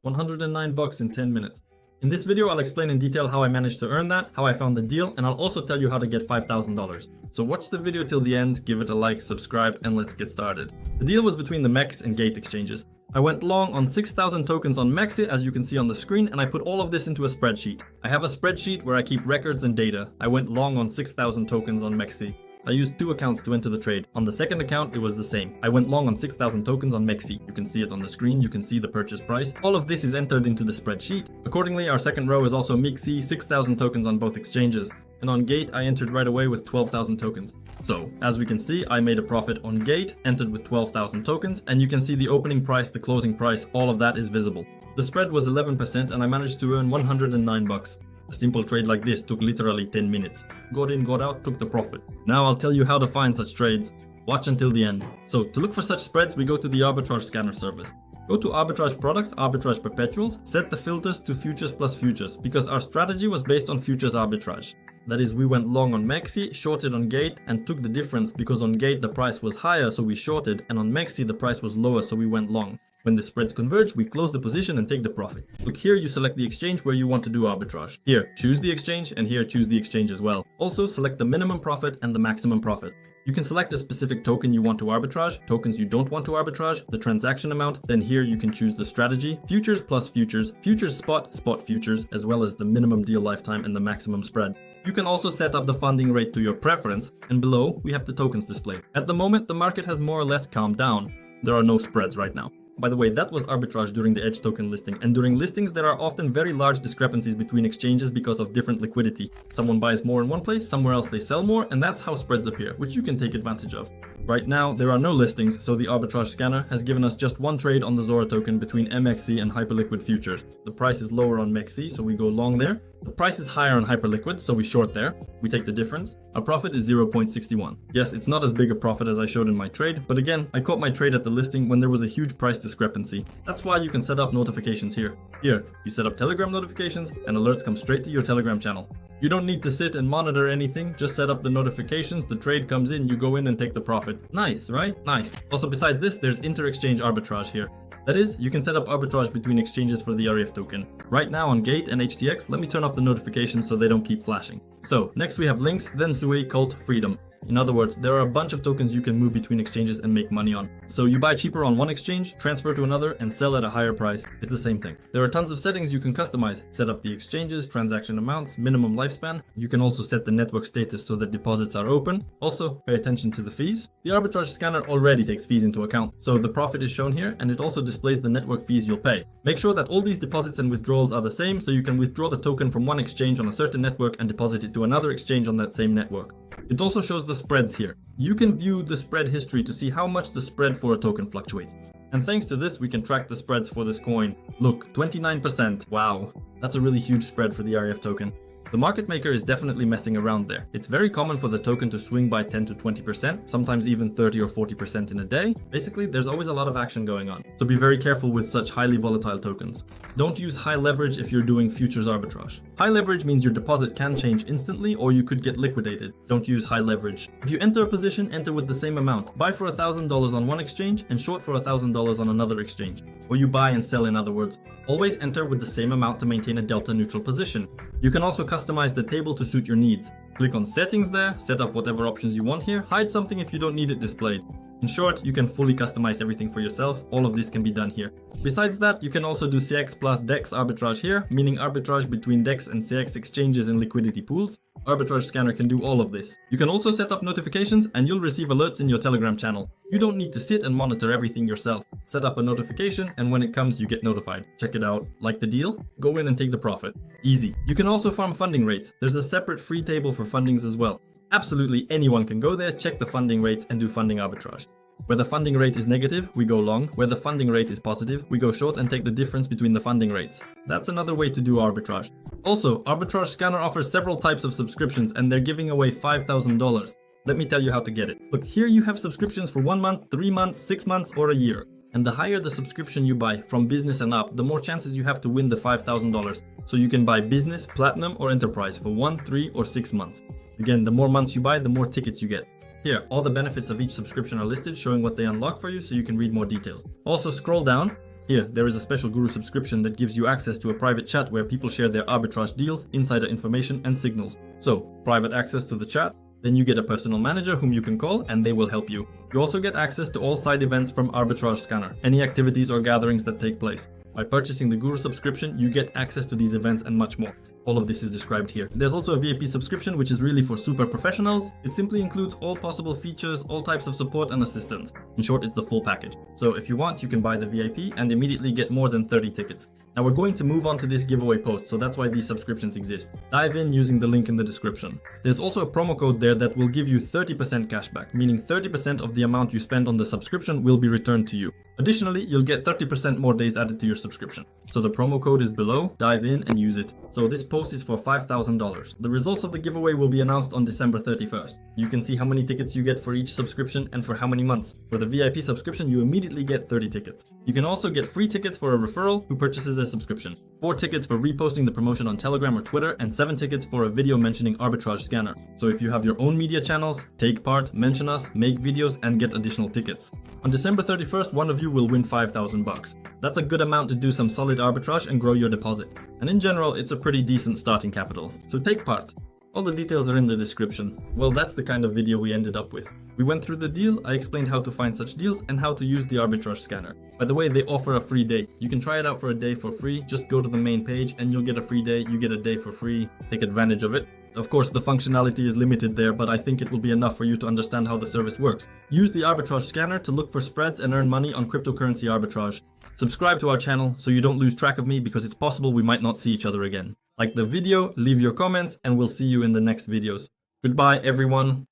$109 in 10 minutes. In this video, I'll explain in detail how I managed to earn that, how I found the deal, and I'll also tell you how to get $5,000. So watch the video till the end, give it a like, subscribe, and let's get started. The deal was between the MEXC and Gate exchanges. I went long on 6,000 tokens on MEXC, as you can see on the screen, and I put all of this into a spreadsheet. I have a spreadsheet where I keep records and data. I went long on 6,000 tokens on MEXC. I used two accounts to enter the trade. On the second account, it was the same. I went long on 6,000 tokens on MEXC. You can see it on the screen, you can see the purchase price. All of this is entered into the spreadsheet. Accordingly, our second row is also MEXC, 6,000 tokens on both exchanges. And on Gate, I entered right away with 12,000 tokens. So, as we can see, I made a profit on Gate, entered with 12,000 tokens, and you can see the opening price, the closing price, all of that is visible. The spread was 11% and I managed to earn $109. A simple trade like this took literally 10 minutes. Got in, got out, took the profit. Now I'll tell you how to find such trades. Watch until the end. So to look for such spreads, we go to the Arbitrage Scanner service. Go to Arbitrage Products, Arbitrage Perpetuals, set the filters to Futures plus Futures, because our strategy was based on Futures arbitrage. That is, we went long on MEXC, shorted on Gate, and took the difference because on Gate the price was higher, so we shorted, and on MEXC the price was lower, so we went long. When the spreads converge, we close the position and take the profit. Look here, you select the exchange where you want to do arbitrage. Here, choose the exchange, and here, choose the exchange as well. Also, select the minimum profit and the maximum profit. You can select a specific token you want to arbitrage, tokens you don't want to arbitrage, the transaction amount, then here you can choose the strategy, futures plus futures, futures spot, spot futures, as well as the minimum deal lifetime and the maximum spread. You can also set up the funding rate to your preference, and below we have the tokens displayed. At the moment, the market has more or less calmed down. There are no spreads right now. By the way, that was arbitrage during the Edge token listing, and during listings there are often very large discrepancies between exchanges because of different liquidity. Someone buys more in one place, somewhere else they sell more, and that's how spreads appear, which you can take advantage of. Right now, there are no listings, so the Arbitrage Scanner has given us just one trade on the Zora token between MEXC and Hyperliquid futures. The price is lower on MEXC, so we go long there. The price is higher on Hyperliquid, so we short there. We take the difference. Our profit is 0.61. Yes, it's not as big a profit as I showed in my trade, but again, I caught my trade at the listing when there was a huge price discrepancy. That's why you can set up notifications here. Here, you set up Telegram notifications and alerts come straight to your Telegram channel. You don't need to sit and monitor anything, just set up the notifications, the trade comes in, you go in and take the profit. Nice, right? Nice. Also, besides this, there's inter-exchange arbitrage here. That is, you can set up arbitrage between exchanges for the REF token. Right now on Gate and HTX, let me turn off the notifications so they don't keep flashing. So, next we have Lynx, then Sui, Cult, Freedom. In other words, there are a bunch of tokens you can move between exchanges and make money on. So you buy cheaper on one exchange, transfer to another, and sell at a higher price. It's the same thing. There are tons of settings you can customize. Set up the exchanges, transaction amounts, minimum lifespan. You can also set the network status so that deposits are open. Also, pay attention to the fees. The Arbitrage Scanner already takes fees into account. So the profit is shown here, and it also displays the network fees you'll pay. Make sure that all these deposits and withdrawals are the same, so you can withdraw the token from one exchange on a certain network and deposit it to another exchange on that same network. It also shows the spreads here. You can view the spread history to see how much the spread for a token fluctuates. And thanks to this, we can track the spreads for this coin. Look, 29%. Wow, that's a really huge spread for the REF token. The market maker is definitely messing around there. It's very common for the token to swing by 10 to 20%, sometimes even 30 or 40% in a day. Basically, there's always a lot of action going on, so be very careful with such highly volatile tokens. Don't use high leverage if you're doing futures arbitrage. High leverage means your deposit can change instantly or you could get liquidated. Don't use high leverage. If you enter a position, enter with the same amount. Buy for $1,000 on one exchange and short for $1,000 on another exchange. Or you buy and sell, in other words. Always enter with the same amount to maintain a delta neutral position. You can also customize the table to suit your needs. Click on settings there, set up whatever options you want here, hide something if you don't need it displayed. In short, you can fully customize everything for yourself. All of this can be done here. Besides that, you can also do CX plus DEX arbitrage here, meaning arbitrage between DEX and CX exchanges and liquidity pools. Arbitrage Scanner can do all of this. You can also set up notifications and you'll receive alerts in your Telegram channel. You don't need to sit and monitor everything yourself. Set up a notification and when it comes you get notified. Check it out. Like the deal? Go in and take the profit. Easy. You can also farm funding rates. There's a separate free table for fundings as well. Absolutely anyone can go there, check the funding rates and do funding arbitrage. Where the funding rate is negative, we go long. Where the funding rate is positive, we go short and take the difference between the funding rates. That's another way to do arbitrage. Also, Arbitrage Scanner offers several types of subscriptions and they're giving away $5,000. Let me tell you how to get it. Look, here you have subscriptions for 1 month, 3 months, 6 months or a year. And the higher the subscription you buy from business and up, the more chances you have to win the $5,000. So you can buy business, platinum or enterprise for 1, 3 or 6 months. Again, the more months you buy, the more tickets you get. Here, all the benefits of each subscription are listed, showing what they unlock for you so you can read more details. Also scroll down Here, there is a special Guru subscription that gives you access to a private chat where people share their arbitrage deals, insider information, and signals. So, private access to the chat, then you get a personal manager whom you can call and they will help you. You also get access to all side events from Arbitrage Scanner, any activities or gatherings that take place. By purchasing the Guru subscription, you get access to these events and much more. All of this is described here. There's also a VIP subscription, which is really for super professionals. It simply includes all possible features, all types of support and assistance. In short, it's the full package. So if you want, you can buy the VIP and immediately get more than 30 tickets. Now we're going to move on to this giveaway post, so that's why these subscriptions exist. Dive in using the link in the description. There's also a promo code there that will give you 30% cashback, meaning 30% of the amount you spend on the subscription will be returned to you. Additionally, you'll get 30% more days added to your subscription. So the promo code is below, dive in and use it. So this post is for $5,000. The results of the giveaway will be announced on December 31st. You can see how many tickets you get for each subscription and for how many months. For the VIP subscription, you immediately get 30 tickets. You can also get free tickets for a referral who purchases a subscription, 4 tickets for reposting the promotion on Telegram or Twitter, and 7 tickets for a video mentioning Arbitrage Scanner. So if you have your own media channels, take part, mention us, make videos, and get additional tickets. On December 31st, one of you will win $5,000. That's a good amount to do some solid arbitrage and grow your deposit. And in general, it's a pretty decent starting capital. So take part. All the details are in the description. Well, that's the kind of video we ended up with. We went through the deal, I explained how to find such deals and how to use the Arbitrage Scanner. By the way, they offer a free day. You can try it out for a day for free. Just go to the main page and you'll get a free day. You get a day for free. Take advantage of it. Of course, the functionality is limited there, but I think it will be enough for you to understand how the service works. Use the Arbitrage Scanner to look for spreads and earn money on cryptocurrency arbitrage. Subscribe to our channel so you don't lose track of me, because it's possible we might not see each other again. Like the video, leave your comments, and we'll see you in the next videos. Goodbye, everyone.